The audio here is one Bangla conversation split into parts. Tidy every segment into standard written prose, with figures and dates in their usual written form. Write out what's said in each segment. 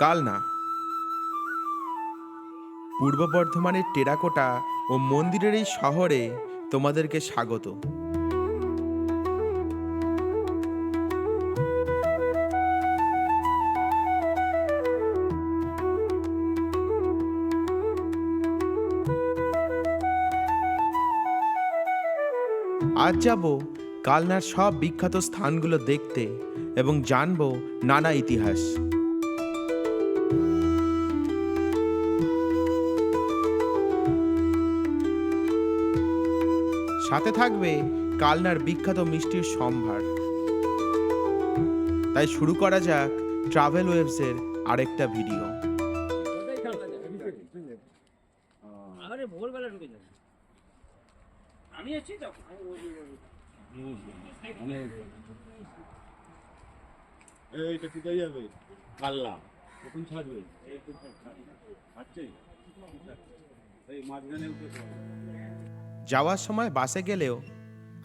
কালনা পূর্ব বর্ধমানের টেরাকোটা ও মন্দিরের এই শহরে তোমাদেরকে স্বাগত। আজ যাব কালনার সব বিখ্যাত স্থানগুলো দেখতে এবং জানবো নানা ইতিহাস। সাথে থাকবে কালনার বিখ্যাত মিষ্টির সম্ভার। তাই শুরু করা যাক ট্রাভেল ওয়েবসের আরেকটা ভিডিও। এইটা কোথায় যাবে? কাল্লা কখন ছাড়বে? এই মাঝখানে উঠে যাওয়ার সময় বাসে গেলেও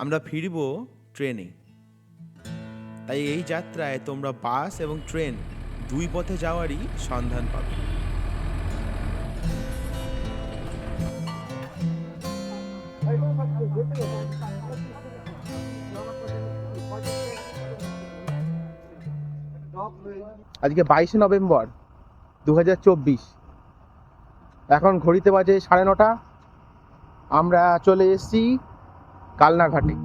আমরা ফিরবো ট্রেনে। তাই এই যাত্রায় তোমরা বাস এবং ট্রেন দুই পথে যাওয়ারই সন্ধান পাবে। আজকে 22শে নভেম্বর 2024। এখন ঘড়িতে বাজে 9:30। আমরা চলে এসেছি কালনা ঘাটে।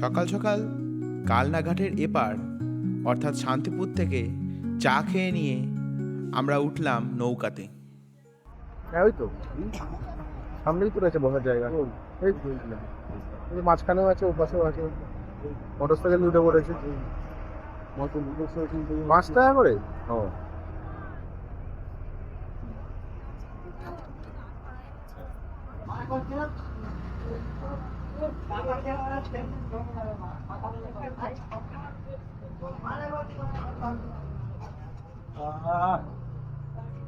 সকাল সকাল কালনা ঘাটের এপার অর্থাৎ শান্তিপুর থেকে চা খেয়ে নিয়ে আমরা উঠলাম নৌকাতে। হ্যাঁ, ওই তো সামনেই তো রয়েছে বসার জায়গা। এই মাঝখানেও আছে, ওপাশেও আছে। মোটরসাইকেল উঠে পড়েছে। 5 টাকা করে।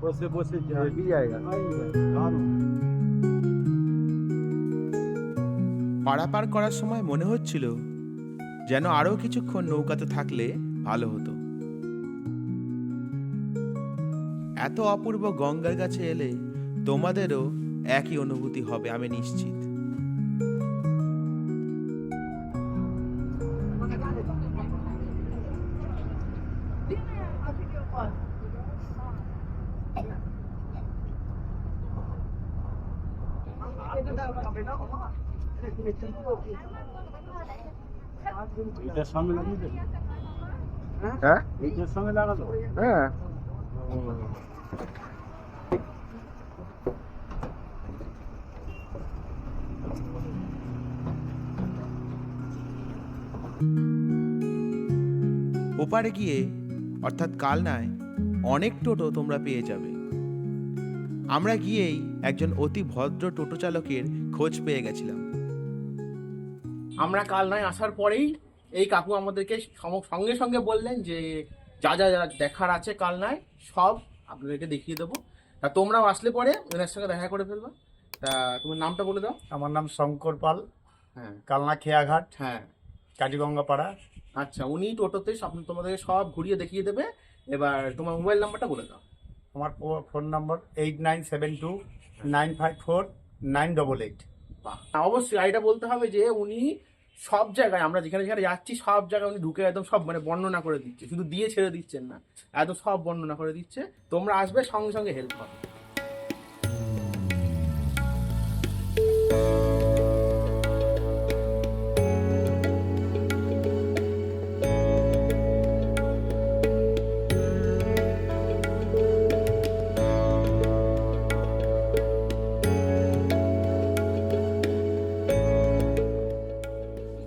বসে বসে জায়গা। পারাপার করার সময় মনে হচ্ছিল যেন আরো কিছুক্ষণ নৌকাতে থাকলে ভালো হতো। এত অপূর্ব গঙ্গার কাছে এলে তোমাদেরও একই অনুভূতি হবে আমি নিশ্চিত। এটার সঙ্গে লাগিয়ে দেবে? হ্যাঁ, এইটার সঙ্গে লাগালো? হ্যাঁ। ওপারে গিয়ে অর্থাৎ কালনায় অনেক টোটো তোমরা পেয়ে যাবে। আমরা গিয়েই একজন অতি ভদ্র টোটো চালকের খোঁজ পেয়ে গেছিলাম। আমরা কালনায় আসার পরেই এই কাকু আমাদেরকে সঙ্গে সঙ্গে বললেন যে যা যা যা দেখার আছে কালনায় সব আপনাদেরকে দেখিয়ে দেবো। তা তোমরাও আসলে পরে এনার সঙ্গে দেখা করে ফেলবা। তা তোমার নামটা বলে দাও। আমার নাম শঙ্কর পাল। হ্যাঁ, কালনা খেয়াঘাট, হ্যাঁ, কালীগঙ্গা পাড়া। আচ্ছা, উনি টোটোতে তোমাদেরকে সব ঘুরিয়ে দেখিয়ে দেবে। এবার তোমার মোবাইল নাম্বারটা বলে দাও। আমার ফোন নম্বর 8972954988। বাহ, অবশ্যই এটা বলতে হবে যে উনি সব জায়গায়, আমরা যেখানে যেখানে যাচ্ছি সব জায়গায় উনি ঢুকে একদম সব বর্ণনা করে দিচ্ছে, শুধু দিয়ে ছেড়ে দিচ্ছেন না, একদম সব বর্ণনা করে দিচ্ছে। তোমরা আসবে সঙ্গে সঙ্গে হেল্প হবে।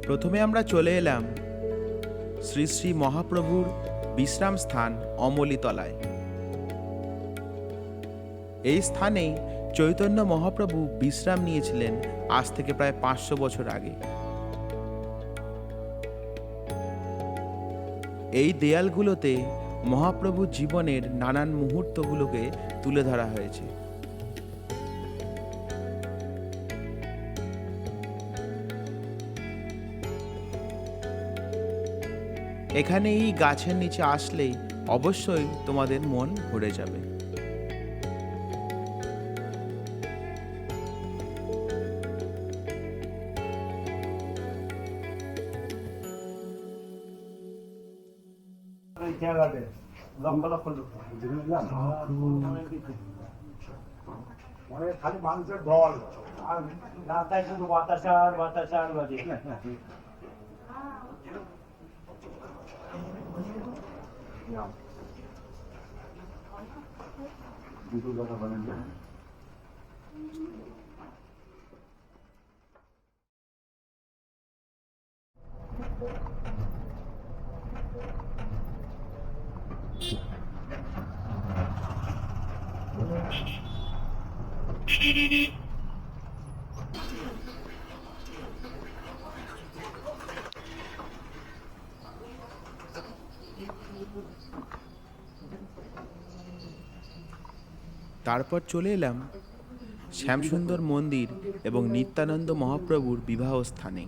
প্রথমে আমরা চলে এলাম শ্রী শ্রী মহাপ্রভুর বিশ্রাম স্থান অমলিতলায়। এই স্থানেই চৈতন্য মহাপ্রভু বিশ্রাম নিয়েছিলেন আজ থেকে প্রায় 500 বছর আগে। এই দেয়ালগুলোতে মহাপ্রভুর জীবনের নানান মুহূর্তগুলোকে তুলে ধরা হয়েছে। এখানে এই গাছের নিচে আসলেই অবশ্যই তোমাদের মন ভরে যাবে। খালি মানুষের ঢল আর রাস্তায় শুধু বাতাস আর বাতাস আর বাজে। তারপর চলে এলাম শ্যামসুন্দর মন্দির এবং নিত্যানন্দ মহাপ্রভুর বিবাহ স্থানে।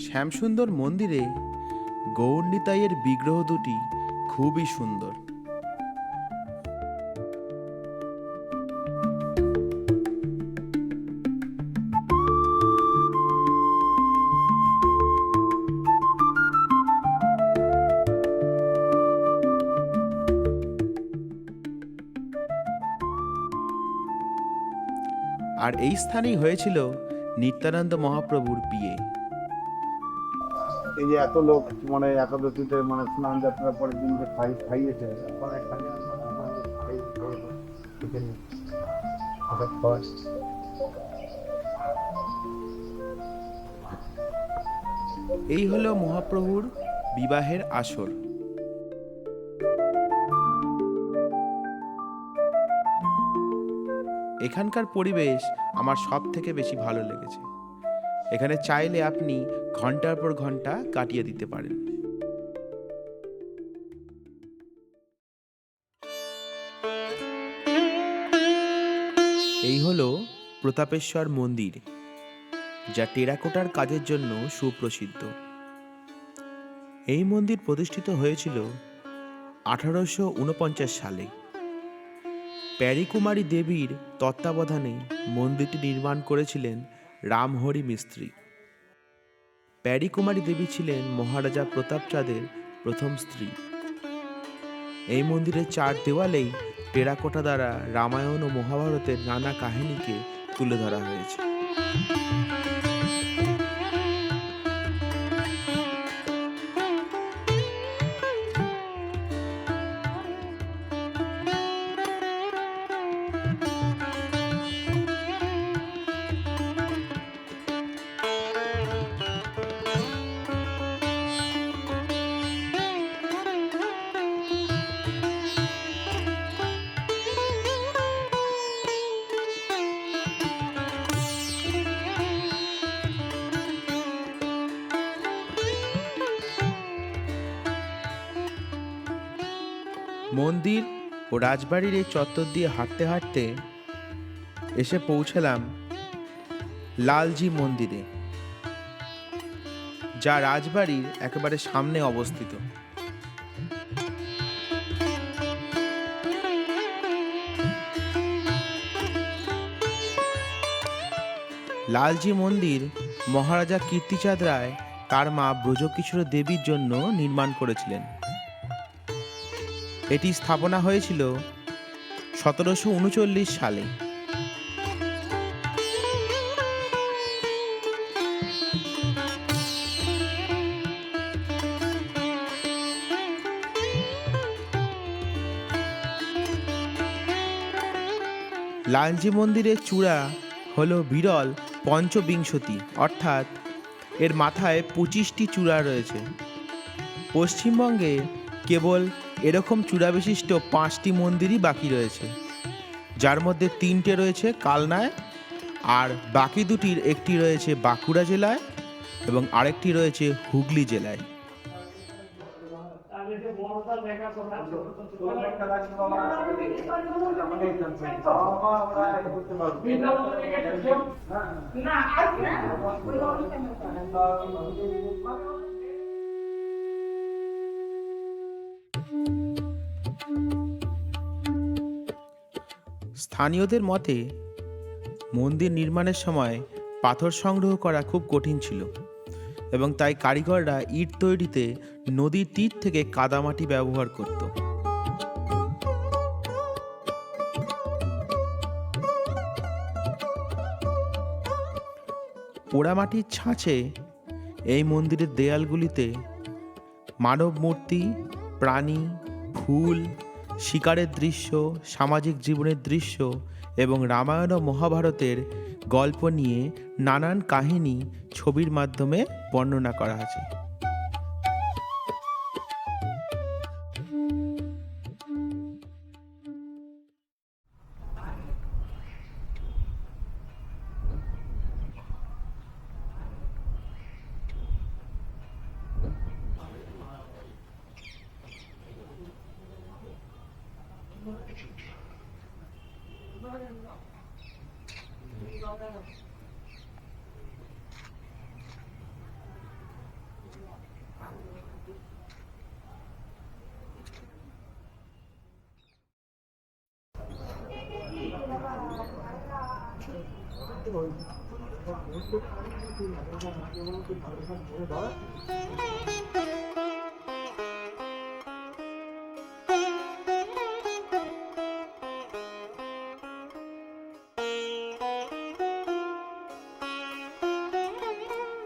শ্যামসুন্দর মন্দিরে গৌরনিতাইয়ের বিগ্রহ দুটি খুবই সুন্দর। আর এই স্থানেই হয়েছিল নিত্যানন্দ মহাপ্রভুর বিয়ে। এই যে এত লোক মানে একাদশীতে মানে স্নান যাত্রার পরের দিন যে খাইয়েছে এই হলো মহাপ্রভুর বিবাহের আসর। এখানকার পরিবেশ আমার সব থেকে বেশি ভালো লেগেছে। এখানে চাইলে আপনি ঘন্টার পর ঘন্টা কাটিয়ে দিতে পারেন। এই হলো প্রতাপেশ্বর মন্দির, যা টেরাকোটার কাজের জন্য সুপ্রসিদ্ধ। এই মন্দির প্রতিষ্ঠিত হয়েছিল 1849 সালে। প্যারীকুমারী দেবীর তত্ত্বাবধানে মন্দিরটি নির্মাণ করেছিলেন রামহরি মিস্ত্রি। প্যারীকুমারী দেবী ছিলেন মহারাজা প্রতাপচাঁদের প্রথম স্ত্রী। এই মন্দিরের 4 দেওয়ালেই টেরাকোটা দ্বারা রামায়ণ ও মহাভারতের নানা কাহিনীকে তুলে ধরা হয়েছে। মন্দির ও রাজবাড়ির এই চত্বর দিয়ে হাঁটতে হাঁটতে এসে পৌঁছালাম লালজি মন্দিরে, যা রাজবাড়ির একেবারে সামনে অবস্থিত। লালজি মন্দির মহারাজা কীর্তিচাঁদ রায় তার মা ব্রজকিশোর দেবীর জন্য নির্মাণ করেছিলেন। এটি স্থাপনা হয়েছিল 1739 সালে। লালজি মন্দিরের চূড়া হল বিরল পঞ্চবিংশতি অর্থাৎ এর মাথায় 25টি চূড়া রয়েছে। পশ্চিমবঙ্গে কেবল এরকম চূড়া বিশিষ্ট 5টি মন্দিরই বাকি রয়েছে, যার মধ্যে 3টে রয়েছে কালনায়, আর বাকি দুটির একটি রয়েছে বাঁকুড়া জেলায় এবং আরেকটি রয়েছে হুগলি জেলায়। স্থানীয়দের মতে মন্দির নির্মাণের সময় পাথর সংগ্রহ করা খুব কঠিন ছিল এবং তাই কারিগররা ইট তৈরিতে নদীর তীর থেকে কাদামাটি ব্যবহার করত। পোড়ামাটির ছাঁচে এই মন্দিরের দেয়ালগুলিতে মানব মূর্তি, প্রাণী, ফুল, শিকারের দৃশ্য, সামাজিক জীবনের দৃশ্য এবং রামায়ণ ও মহাভারতের গল্প নিয়ে নানান কাহিনী ছবির মাধ্যমে বর্ণনা করা আছে।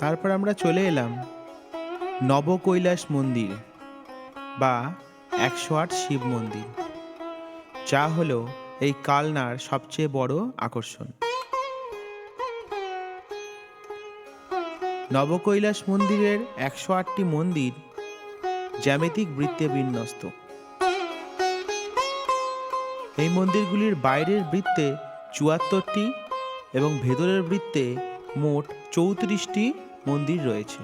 তারপর আমরা চলে এলাম নবকৈলাস মন্দির বা 108 শিব মন্দির, যা হলো এই কালনার সবচেয়ে বড় আকর্ষণ। নবকৈলাস মন্দিরের 108টি মন্দির জ্যামিতিক বৃত্তে বিন্যস্ত। এই মন্দিরগুলির বাইরের বৃত্তে 74টি এবং ভেতরের বৃত্তে মোট 34টি মন্দির রয়েছে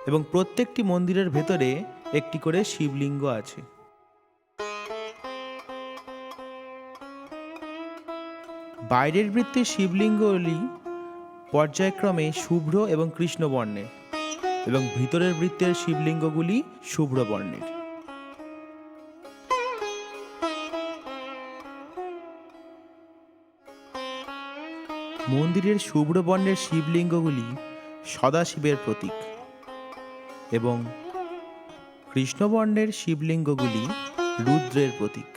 এবং প্রত্যেকটি মন্দিরের ভেতরে একটি করে শিবলিঙ্গ আছে। বাইরের বৃত্তের শিবলিঙ্গগুলি পর্যায়ক্রমে শুভ্র এবং কৃষ্ণ বর্ণের এবং ভিতরের বৃত্তের শিবলিঙ্গগুলি শুভ্র বর্ণের। মন্দিরের শুভ্র বর্ণের শিবলিঙ্গগুলি সদাশিবের প্রতীক এবং কৃষ্ণবর্ণের শিবলিঙ্গগুলি রুদ্রের প্রতীক।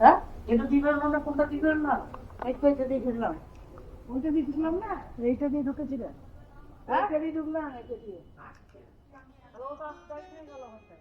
হ্যাঁ, এটা দিবেন না, কোনটা দিবেন না? এইটা দিয়ে ঢুকলাম, ওইটা দিয়ে ঢুকলাম না, এইটা দিয়ে ঢুকেছিলেন, এইটা দিয়ে ঢুকলাম, এইটা দিয়ে ওটা দেখে গেল হচ্ছে।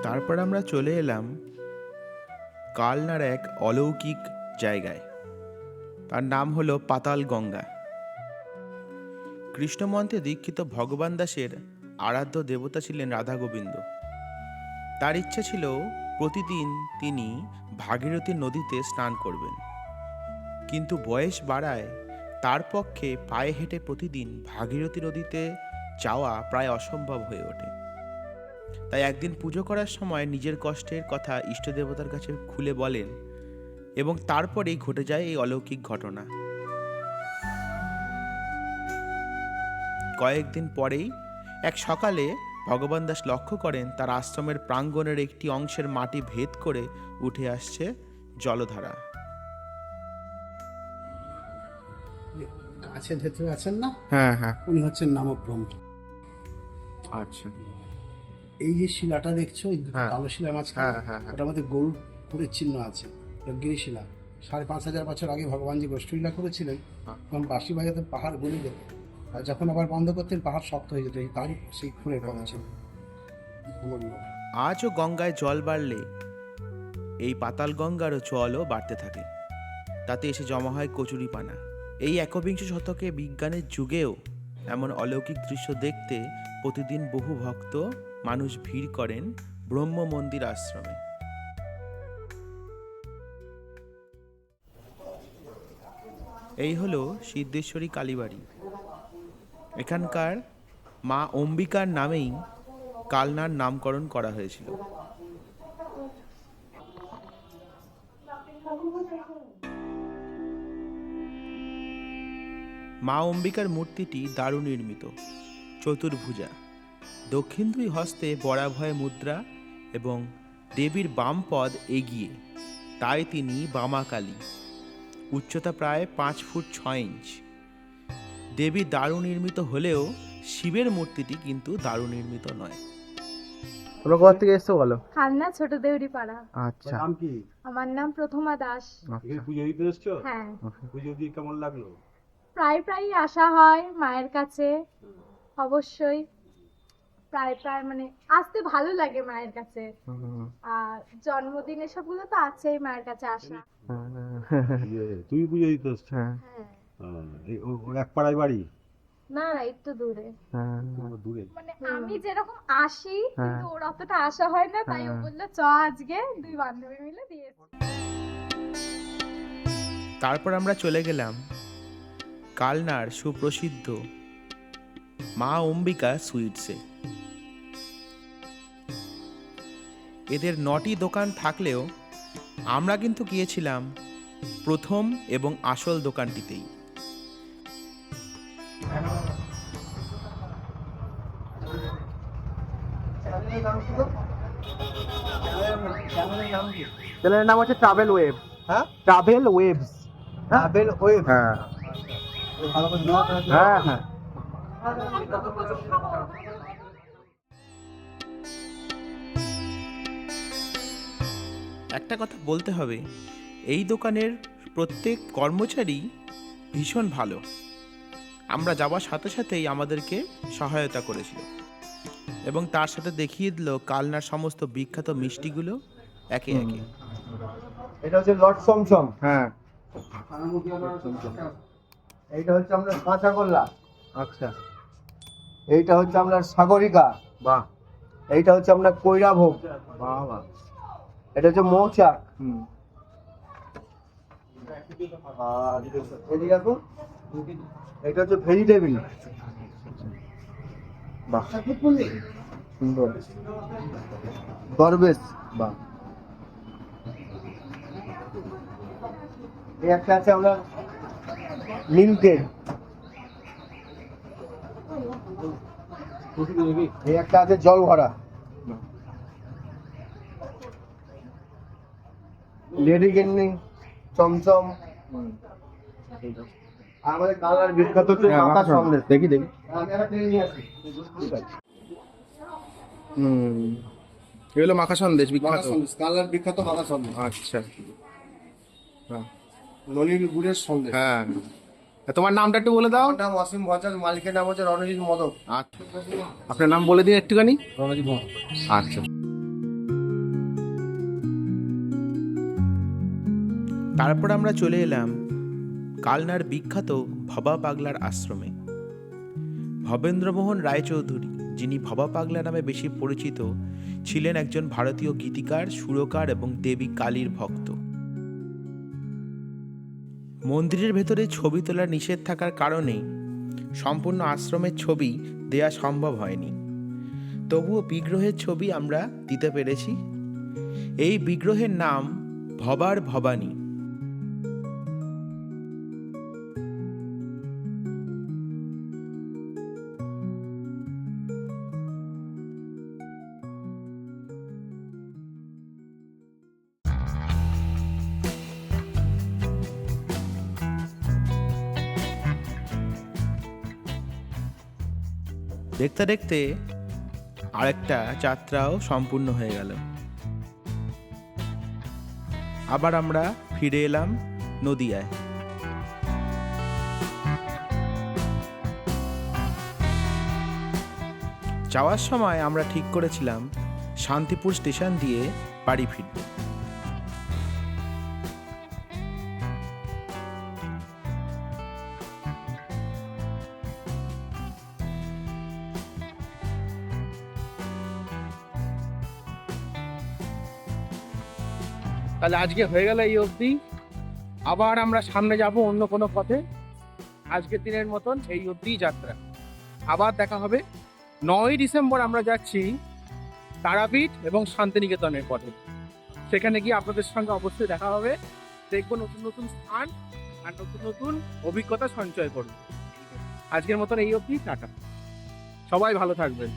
তারপর আমরা চলে এলাম কালনার এক অলৌকিক জায়গায়, তার নাম হলো পাতাল গঙ্গা। কৃষ্ণমন্ত্রে দীক্ষিত ভগবান দাসের আরাধ্য দেবতা ছিলেন রাধা গোবিন্দ। তার ইচ্ছে ছিল প্রতিদিন তিনি ভাগীরথী নদীতে স্নান করবেন, কিন্তু বয়স বাড়ায় তার পক্ষে পায়ে হেঁটে প্রতিদিন ভাগীরথী নদীতে যাওয়া প্রায় অসম্ভব হয়ে ওঠে। তাই একদিন পুজো করার সময় নিজের কষ্টের কথা ইষ্ট দেবতার কাছে খুলে বলেন এবং তারপরেই ঘটে যায় এই অলৌকিক ঘটনা। কয়েকদিন পরেই এক সকালে ভগবান দাস লক্ষ্য করেন তার আশ্রমের প্রাঙ্গণের একটি অংশের মাটি ভেদ করে উঠে আসছে জলধারা। গাছের ভেতরে আছেন না, হ্যাঁ হ্যাঁ, উনি হচ্ছেন নামব্রহ্ম। আচ্ছা, এই যে শিলাটা দেখছো, এই হ্যাঁ। কালো শিলার মাঝখানে, হ্যাঁ হ্যাঁ হ্যাঁ, ওটার মধ্যে গরুর খুরের চিহ্ন আছে। গিরি শিলা 5,500 বছর আগে ভগবান যে গোষ্ঠীলীলা করেছিলেন, হ্যাঁ। তখন বাঁশি বাজাতে পাহাড় গলে যেত, আর যখন আবার বন্ধ করতেন পাহাড় শক্ত হয়ে যেত। তার সেই খুনের কথা ছিল। আজও গঙ্গায় জল বাড়লে এই পাতাল গঙ্গারও জলও বাড়তে থাকে, তাতে এসে জমা হয় কচুরিপানা। এই একবিংশ শতকে বিজ্ঞানের যুগেও এমন অলৌকিক দৃশ্য দেখতে প্রতিদিন বহু ভক্ত মানুষ ভিড় করেন ব্রহ্ম মন্দির আশ্রমে। এই হলো সিদ্ধেশ্বরী কালীবাড়ি। এখানকার মা অম্বিকার নামেই কালনার নামকরণ করা হয়েছিল। মা অম্বিকার মূর্তিটি দারু নির্মিত, চতুর্ভুজা, দক্ষিণ দুই হস্তে বরাভয় মুদ্রা এবং দেবীর বাম পদ এগিয়ে, তাই তিনি বামাকালী। উচ্চতা প্রায় 5 ফুট 6 ইঞ্চ। দেবী দারু নির্মিত হলেও শিবের মূর্তিটি কিন্তু দারু নির্মিত নয়। তোমরা কোথা থেকে এসছো বলো? কালনা ছোট দেউরি পাড়া। আচ্ছা, নাম কি? আমার নাম প্রথমা দাস। এখানে পুজো দিতে এসছো? হ্যাঁ, পুজো দিয়ে কেমন লাগলো? প্রায় আসা হয় মায়ের কাছে। অবশ্যই প্রায় মানে আসতে ভালো লাগে মায়ের কাছে। আর জন্মদিন এসবগুলো তো আছেই মায়ের কাছে আসা। তুমি পুজো দিতে এসছো? হ্যাঁ, ওর এক পাড়ায় বাড়ি? না একটু দূরে। দূরে? মানে আমি যেরকম আসি কিন্তু ওর অতটা আসা হয় না, তাই ও বললো চ আজকে 2 বান্ধবী মিলে দিয়েছি। তারপর আমরা চলে গেলাম কালনার সুপ্রসিদ্ধ মা অম্বিকা সুইটসে। এদের 9টি দোকান থাকলেও আমরা কিন্তু গিয়েছিলাম প্রথম এবং আসল দোকানটিতেই। চ্যানেলের নাম হচ্ছে ট্রাভেল ওয়েব। হ্যাঁ, ট্রাভেল ওয়েবস। Travel web. হ্যাঁ ভালো করে নাও তাহলে। হ্যাঁ হ্যাঁ, একটা কথা বলতে হবে, এই দোকানের প্রত্যেক কর্মচারী ভীষণ ভালো। আমরা যাওয়ার সাথে সাথেই আমাদেরকে সহায়তা করেছিল এবং তার সাথে দেখিয়ে দিল কালনার সমস্ত বিখ্যাত মিষ্টিগুলো একে একে। এটা হচ্ছে লট সমসম। হ্যাঁ, এইটা হচ্ছে আমরা কাঁচাগোল্লা। আচ্ছা, এইটা হচ্ছে আমরা সাগরিকা। বাহ, এইটা হচ্ছে আমরা কইরা ভোগ। বাহ বাহ, এটা হচ্ছে মৌচাক। হুম, আর এদিকে দেখো, এটা হচ্ছে ভেজিটেবিল। বাহ, সুন্দর, দরবেশ। বাহ, এই একটা আছে আমরা লিমিটেড। এই একটা আছে জল ভরা। লেডি গিন্নি, চমচম। আর আমাদের কালার বিখ্যাত হচ্ছে মাখা সন্দেশ। দেখি দেখি। আমি একটা ট্রেন নিয়ে আসি। এগুলো মাখা সন্দেশ বিখ্যাত। কালার বিখ্যাত মাখা সন্দেশ, আচ্ছা, হ্যাঁ নলির গুড়ের সন্দেশ। হ্যাঁ, তোমার নামটা একটু বলে দাও। আমার নাম অসীম ভট্টাচার্য, মালিকের নাম হচ্ছে রণজিৎ মদক। আচ্ছা, আপনার নাম বলে দিন একটুখানি। রণজিৎ মদক। আচ্ছা, তারপর আমরা চলে এলাম কালনার বিখ্যাত ভবা পাগলার আশ্রমে। ভবেন্দ্রমোহন রায়চৌধুরী, যিনি ভবা পাগলা নামে বেশি পরিচিত, ছিলেন একজন ভারতীয় গীতিকার, সুরকার এবং দেবী কালীর ভক্ত। মন্দিরের ভেতরে ছবি তোলা নিষেধ থাকার কারণে সম্পূর্ণ আশ্রমের ছবি দেয়া সম্ভব হয়নি, তবুও বিগ্রহের ছবি আমরা দিতে পেরেছি। এই বিগ্রহের নাম ভবার ভবানী। দেখতে দেখতে আরেকটা যাত্রাও সম্পূর্ণ হয়ে গেল। আবার আমরা ফিরে এলাম নদিয়ায়। যাওয়ার সময় আমরা ঠিক করেছিলাম শান্তিপুর স্টেশন দিয়ে বাড়ি ফিরব। তাহলে আজকে হয়ে গেল এই অবধি। আবার আমরা সামনে যাব অন্য কোনো পথে। আজকের দিনের মতন এই অবধি যাত্রা। আবার দেখা হবে। 9ই ডিসেম্বর আমরা যাচ্ছি তারাপীঠ এবং শান্তিনিকেতনের পথে। সেখানে গিয়ে আপনাদের সঙ্গে অবশ্যই দেখা হবে। দেখবো নতুন নতুন স্থান আর নতুন নতুন অভিজ্ঞতা সঞ্চয় করব। আজকের মতন এই অবধি, টাটা। সবাই ভালো থাকবেন।